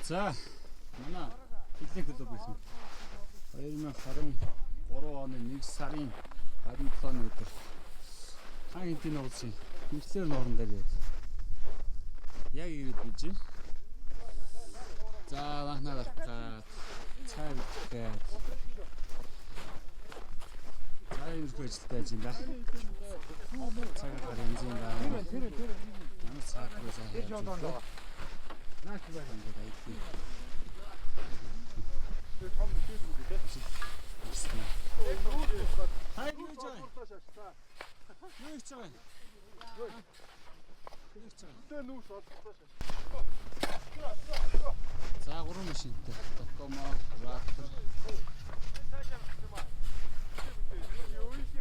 За манай хэлний клуб байсан. 2023 оны 1 сарын 27-ны өдөр хаан хинтийн уулсын хэмжлэр нууран дээр яг ирээд бийж байна. За анхнаар авах цай гэдэг. Цай үргэлж байж байна. Цай гарын зин ба. Ямар цай гэсэн. Наач байна гэдэг айдгүй. Хай юу жаа. Юу ч жаа. За 3 машинтай. Токомо, трактор.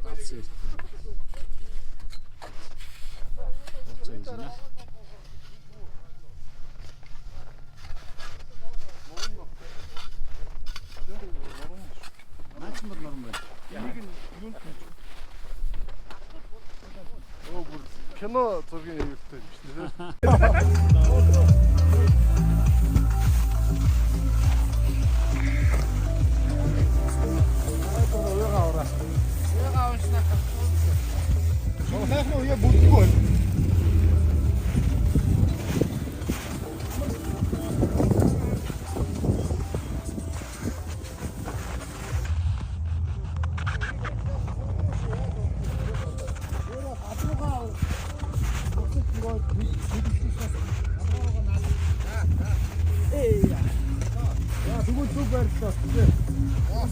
Такси. кино зургийн аюултай юм шүү дээ.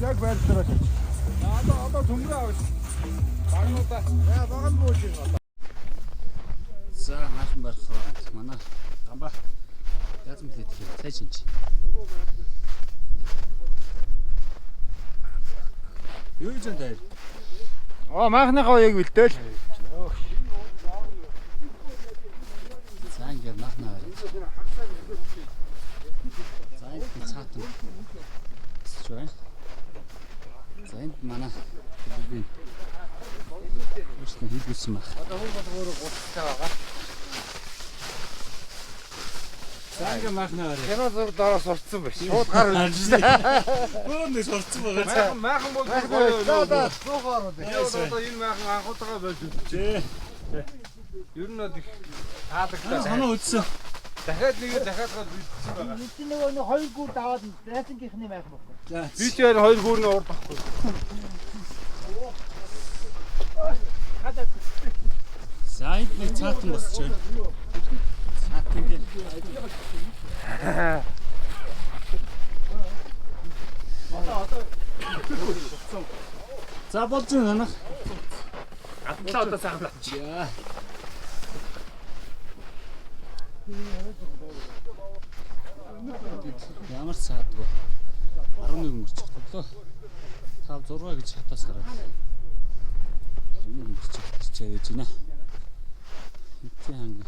Яг байрлалаа. Одоо төмрөө авах. Багнуудаа. Яа баган бууж байна. За хаасан барах манай гамба язм хэлээд цай шинж. Юу ч энэ. Маахныхаа яг бэлдээл. За ингэ маахнаа. За энэ цаатан. Чой. За энд манай би өчтөн хийдсэн баг. Одоо өөрөө гутцтай байгаа. За ингэ маахнаа. Кино зур дараа сурцсан байж. Шууд гар үлдсэн. Бөөнд сурцсан байгаа. Maaхан бол гоё. Суухаар үү. Одоо энэ maaхан анхуутгаа болж үлдчихэ. Ер нь их таалагдсан. Санаа үдсэн. Дахиад гал үлдсэн байгаа. Эцэг нөгөө 2 гүр даваад рейсингийнхний maaхан баггүй. Би ч яар 2 гүрний урд баггүй. За энд нэг цаатан босч байна. Цаатан дээр. За болж байна. Гаднаа одоо сайхан болчих. Яа. Ямар ч саадгүй. 11 өнгөрчих төглөө. 5 6 гэж хатаас гараад. 11 өнгөрчих ирчээ гэж байна. Хитэн ханга.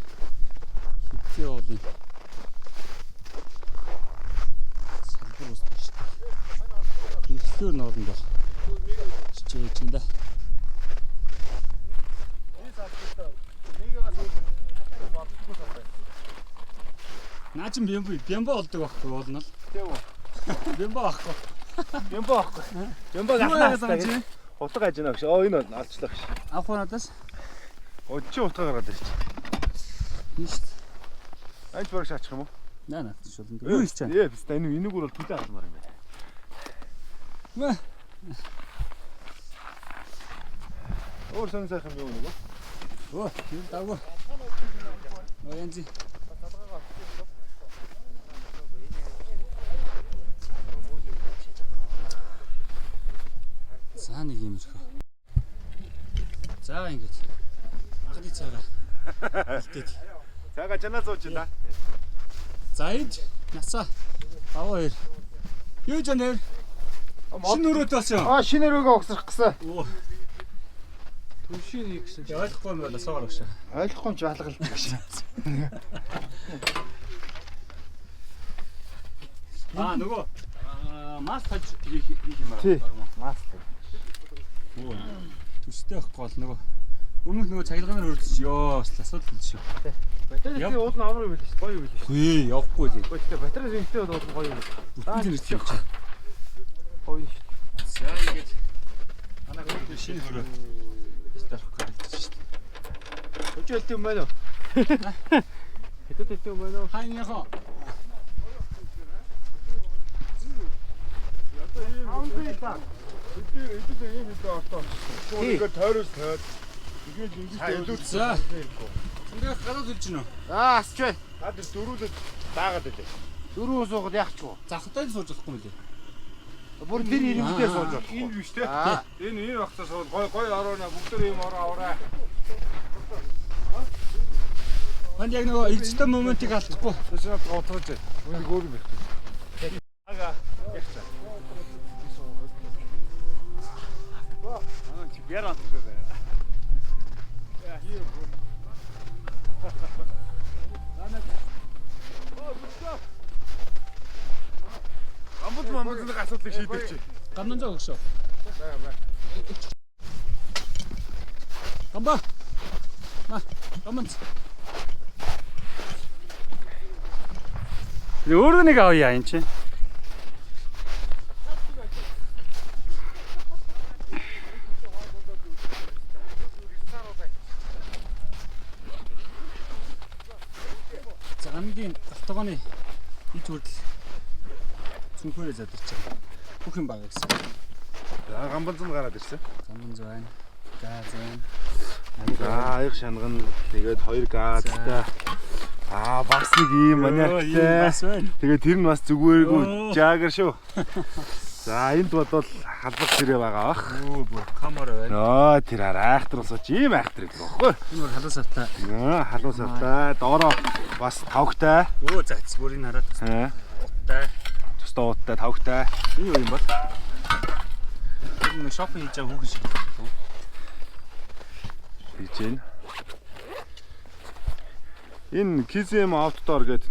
Хитэн уулын. Салбар ус шүү дээ. Ихлээр норнд бол. Чичээж энэ. Наачин бямбо болдог байхгүй болно л. Тийм үү. Бямбо байхгүй. Бямбо байхгүй. Бямбо гахнаа. Утга ажина гэж. Энэ алчлаа гэж. Авах надаас. Чи утга гаргаад ирчих. Нийт. Анч бараг шаачих юм уу? Наа шулан. Юу хийж чана? Биста энийг бол төлөө алмаар юм байна. Мэ. Өөр сон сайхан юм уу? Оо, юу даагүй. Оо янзи. За нэг юм ирэх. За ингэж. Анхны цагаа. Илтээд. Цаага жанаа зууч да. За энд насаа. Аваа хоёр. Юу жанаар? Шинэ өрөөд болсон. Шинэ өрөөгөө угсрах гэсэн. Оо. Түншийн нэг гэсэн. Ойлгохгүй юм байна суугаар өгшөө. Ойлгохгүй юм чи алгалт гэж. Нөгөө маст хаж хийх юм аа. Маст. Оо. Төстэй байхгүй бол нөгөө өмнөх нөгөө цахилгаанаар өрдөж ёо асуудал л шүү. Батарей их уул нь амар юм биш. Гоё юм биш. Хөөе, явахгүй л. Гэхдээ батарей зинтэй бол гоё юм. Бүтэн зэрэг чи. Гоё шүү. За ингэж манай гол шинэ хөрөө старах гэж шүү дээ. Өчөө хэлт юм байна уу? Хэдэд хэлт юм байна уу? Хайныхоо. Эдгээр ийм хэлээ ортой. Шууд тойроос тойр. Ингээд ингэж За. Ингээ гараад үлж гинөө. Асч бай. Хаад дөрүүлээд даагаад байлаа. Дөрөв суугаад яахчгүй. Захтай л сууж болохгүй мөлий. Бүр тэр ирэмжтэй сууж болох. Энэ биш те. Энэ багтаа суул гой ороона бүгд ийм ороо аваарай. Ханд яг нөгөө эцэстэн моментиг алдахгүй. Тэсээ готооч. Үнийг өөр юм байна. Ага. Ягчаа. Чи бяран төсөө. Я hier. Амбудманыг асуудлыг шийдэж чи. Гамнан зөө өгшөө. Гамба. Гамнан. Өөрөө нэг авъя энэ чинь. Замгийн автогооны ич хүрдэл цүнхээрээ задарч байгаа. Бүх юм байгаа гэсэн. За гамбанзанд гараад ирсэн. Гамбан зайн, газ зайн. За аяг шанган тэгээд 2 газтай. Бас нэг ийм маниактай. Тэгээд тэр нь бас зүгээргүй жаагэр шүү. За энд бодвол халбах сэрээ байгаа бах. Оо бүр камера байна. Нөө тэр айхтар усаач ийм айхтар гэдэг баггүй. Энэ бүр халуус автаа. Халуус автаа. Доороо бас тавгтай. Өө заац бүрийг хараад уттай. Тустай уттай тавгтай. Энэ юу юм бол? Энэ нэг шопинг хийж байгаа хүүхэн шиг. Хийж гин. Энэ KZM Outdoor гэдэг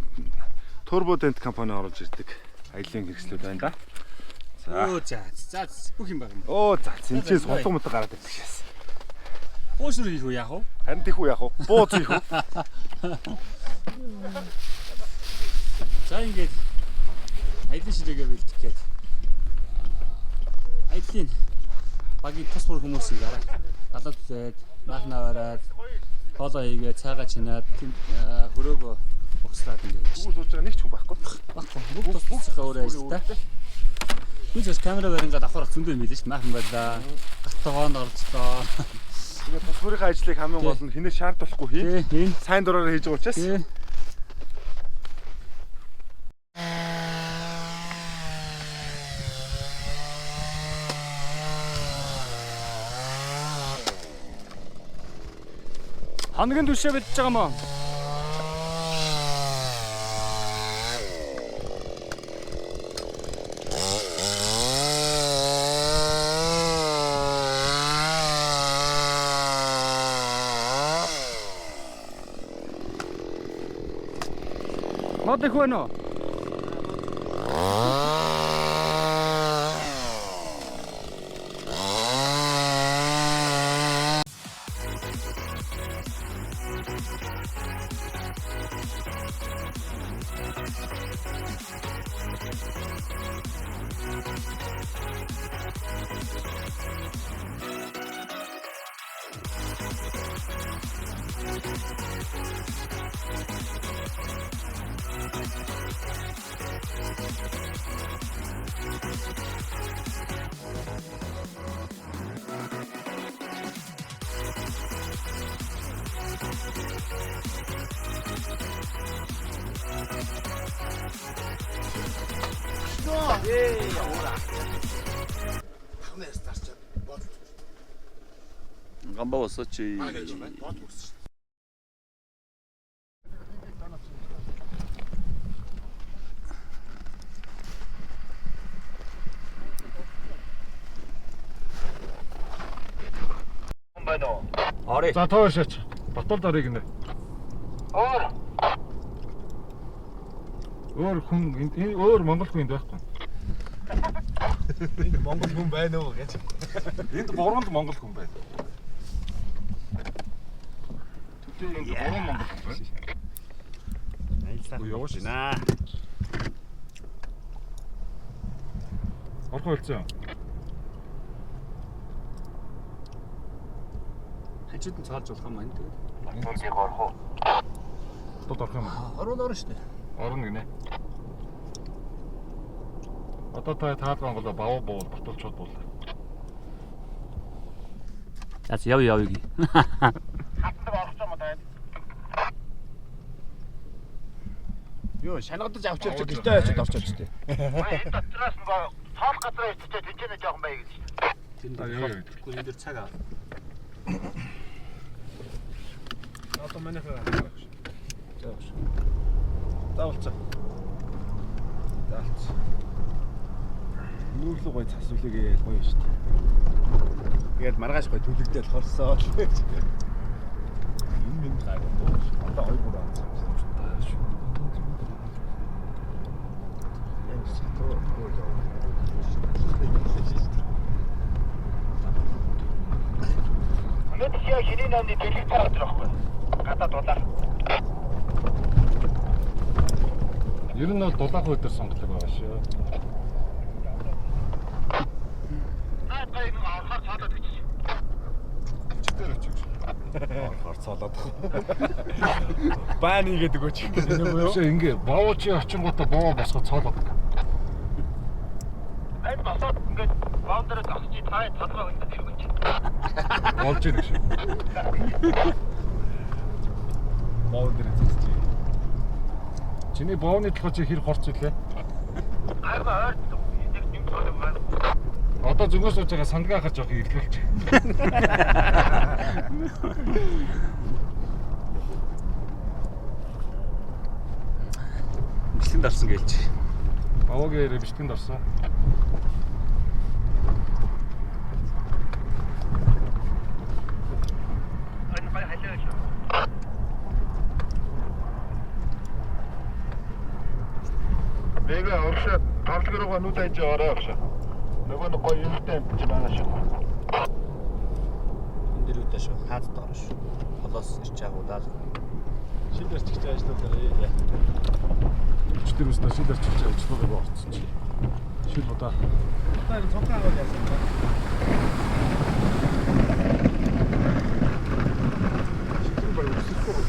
турбодент компани оруулж ирдэг аялын хэрэгслүүд байна да. Оо заац бүх юм байна. Оо заац энэ чинь сулган мод гараад ирдэг шээс. Уушруу хийх үү яах вэ? Харин тийх үү яах вэ? Бууз хийх үү? За ингээд аялын ширээгээ бэлдэх гээд аялын багийн тус бүр хүмүүсийн гараа галаад үзээд махна бараад хоолоо хийгээд цайгаа чинаад хөрөөгөө угсраад ингээд Бүгд сууж байгаа нэг ч хүн байхгүй. баггүй бүгд тусцсахаа өөрөө ажилтаа. Би ч камера барингаад авахар зөндөө юм билээ ш маахан байлаа. Гаттогоонд орцлоо. Тэгээд тус бүрийн ажлыг хамгийн гол нь хинээс шаардахгүй хий. Энэ Сайн дураараа хийж байгаа учраас. Хоногийн түшээ бэлдэж байгаа юм уу? Бод их байна уу? Гамбаа босооч. Орой. За тоош. Баталд орё гинэ. Өөр хүн энэ өөр монгол хүн байхгүй. Энд монгол хүн байна уу гэж. Энд 3 монгол хүн байна. Тэгтээ энд 3 монгол хүн байна. Айлсаа явууш наа. Орхон үлцэн. Хажууд нь цаалж болох юм байна тэгээд. Энд орох уу? Тод орох юм. Орно шүү дээ. Орно гинэ. Одоо та таалган болоо бав бовол баталчууд бол. Яц яв ий. Хатдаг орох юм даа. Йоо, шанагдаж авчирч гэртээ очиж орчооч тээ. Энэ дотроос нөгөө тоол газар ичтэй тэнцэнэ жоохон бай гэж. Тэнд тэгэхгүй энэ дэр цаг аа. Одоо манайхаа гарах. Заавч. Заавалцаа. Заавалц. Нүүрлэг гой цас үлээгээ гоё шүү дээ. Тэгээд маргааш гой төлөгдөөл хорсоо. Энэ минь гайгүй. Одоо 2-3 авсан. Өнөөдөр яг шинийн намны дэлгэр тараад байхгүй. Гадаа дулаа. Ер нь бол дулаах өдөр сонголог байгаа шүү. Гай нэг орохоор цаалаад гэж. Читэр очиж. Орохоор цаалаад. Бааны гэдэг өч. Өшөө ингээ бовооч очингуудаа бовоо босгоо цоолоод. Энэ босоод ингээд баундрыг авчи таа толгой өндөд иргэнч. Болж ирэх шүү. Бовондэр зэсч. Чиний бовны толгой чи хэр хорц илээ? Айгаа ойр нэг юм болох маань. Одоо зүгөөс сууж байгаа сандгаа харж явах ирлүүлж. Бичлэнд орсон гэлж. Бовогийн бичлэгэнд орсон. Нэгэ оршоо тавлаг руугаа нүд анж ороо оршоо. Нөгөө нэг гоё юмтай амтж байгаа шүү. Энд дэр үдэ шүү. Хаад доор шүү. Холоос ирч агуулаад. Шилэрч гэж ажилладаг. Өчтөр үснэ шилэрч гэж ажилладаг орцсон чи. Шил удаа. Одоо энэ цонхоо аваад яасан бэ? Шилэр баг өсөхгүй.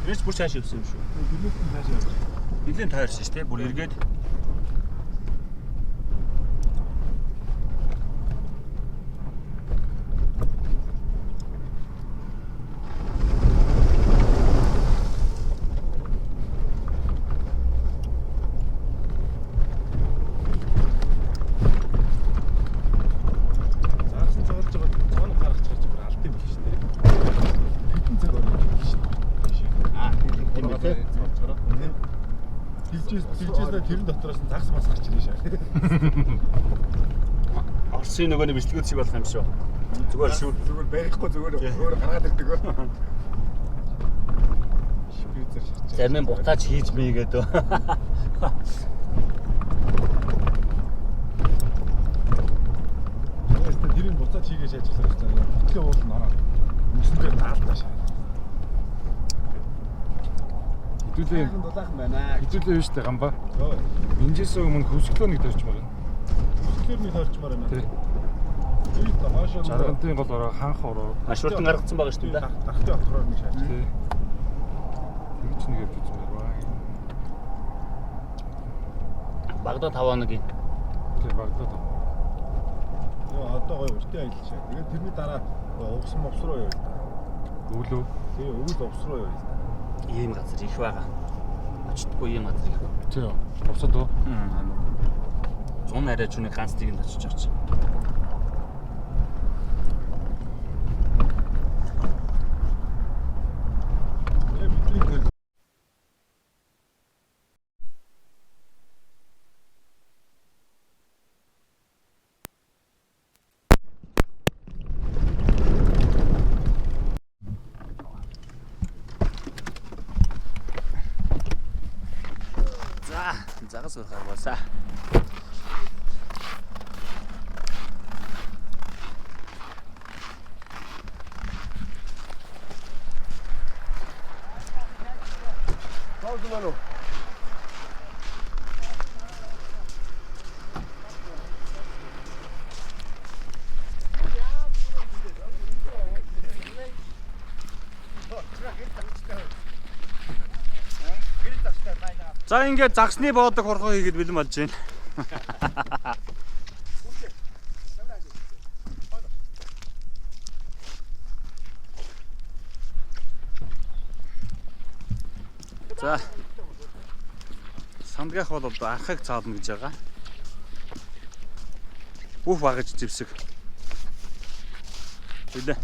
Тэрс бүр цааш явсан юм шүү. Нилийн таарсан шүү дээ. Бүр эргээд. тий. Хилжээс тэрэн дотроос нь загс бас гарч ирнэ шээ. Орсын нөгөөний бичлэгүүд шиг болох юм шүү. Зүгээр шүү. Зүгээр барихгүй зүгээр өөр гаргаад ирдэг. Шприцер ширч. Зарим нь бутаач хийж мий гэдэг. Тэрийг буцаад хийгээ шаажлах хэрэгтэй. Бүтлээ уул нь ороо. Мөсөндөө наалтаа шаа. Хэдүүлээ Дулаахан байна. хэдүүлээ биш үү гамба? Инжээс өмнө хөвсгөлөө нэг тавьчмаар байна. Хөвсгөлөө нэг тавьчмаар байна. Тий. Тий та хаашаа жаргалтын гол ороо хаанх ороо. Ашууртан гаргацсан байгаа шүү дээ. Дахтай отроор нэг шааж. Тий. Тэгж нэг явж үзмээр баа. Багдад 5 хоногийн. Тий багдад. Яа одоо гоё уртын аялалчаа. Тэгээд тэрний дараа угсан мовс руу явъя. Өглөө. Тий өвөл увс руу явъя. Ийм газар их байгаа. Очтгүй ийм газар их. Тий. Увсад уу? Зун арай чүний ганц тийг нь очиж байгаа чи. Загас урахаар болсаа. Тоолмоо. За ингээд загсны боодог хорхоо хийгээд бэлэн болж байна. За. Сандгах бол одоо анхыг цаална гэж байгаа. Бүх багаж зэвсэг. Үлээ.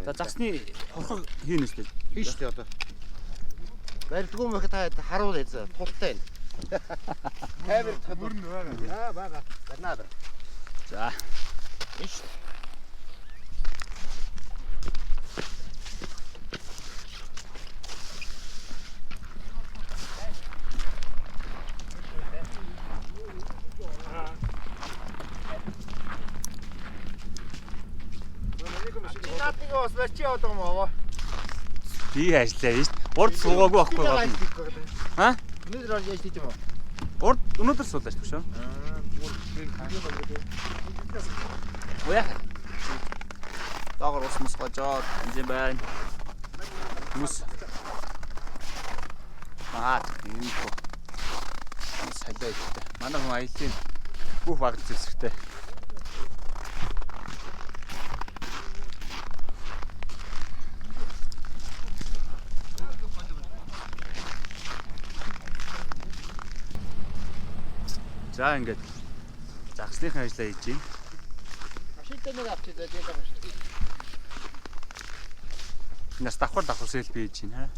За загсны хорхоо хийнэ шүү дээ. Хийш дээ одоо. Барилдгүй мөх та харуул хийзээ. Тултай байна. Камер бүрн байгаа. Бага. Банаад. За. Иш. Наатигоос барьчи одоо моо. Би ажиллаа шүү дээ. Урд суугаагүй байхгүй болно. Аа? Өнөөдөр яаж хийж юм бэ? Урд өнөөдөр суулаач шүү. Уяа. Дагар ус мус гожоод энэ байна. Мус. Энэ тоо. Салаа ихтэй. Манай хүн аялын бүх баг зэвсэгтэй. За ингээд загсныхаа ажлаа хийж байна. Машинтайнаар авчиж байгаа юм шүү. Нас давхар селфи хийж байна.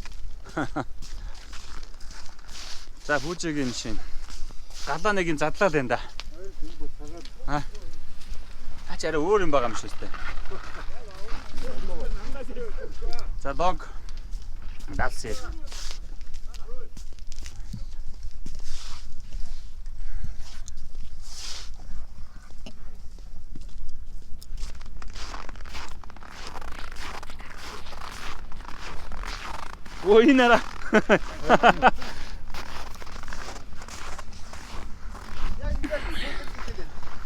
За пүүжигийн машин. Галаа нэг юм задлаа л энэ да. Аа. Ач арай өөр юм байгаа юм шүү дээ. За лог. Далсээ. Ой нара.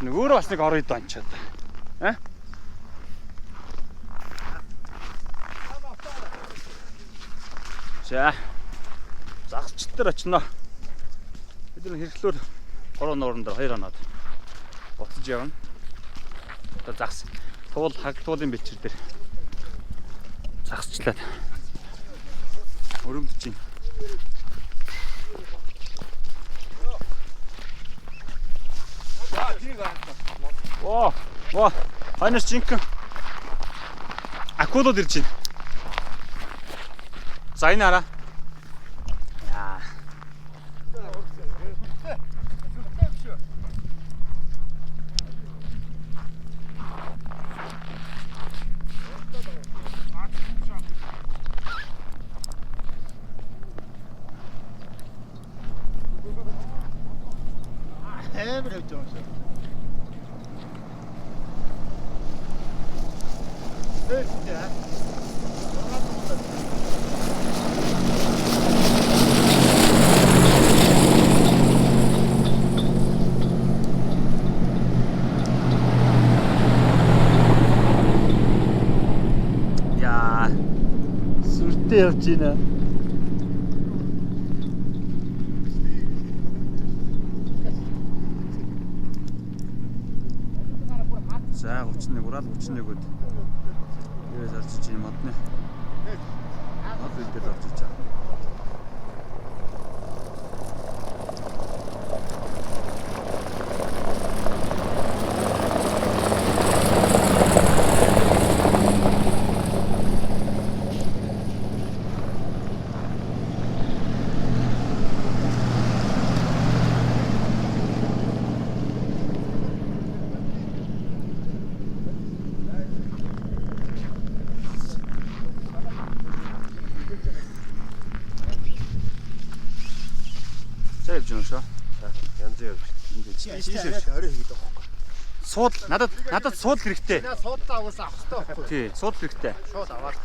Нөгөө бас нэг орё доо анчаад. Аа? За. Загсчтар очно. Бид нэг хэрэглүүр 3 нууран дээр 2 оноод буцаж явна. Одоо загс туул хагтуулын бичвэр дээр загсчлаад өрөмдөж байна. Оо, хойноос жинхэнэ акулууд ирж байна. За энэ хараа. Яа. Хэмэр явж байгаа шүү. Яа. Сүртэй явж байна. За 31 урал 31-д. Ерөөс орж иж юм модны. Мод үлдээд орж иж байгаа. Явж байна шүү. Янз явж. Ингээд орой хийгээд байгаа байхгүй. сууд надад сууд хэрэгтэй. Наа суудлаа угаасаа авах хэрэгтэй байхгүй. Тий, сууд хэрэгтэй. Шууд аваад.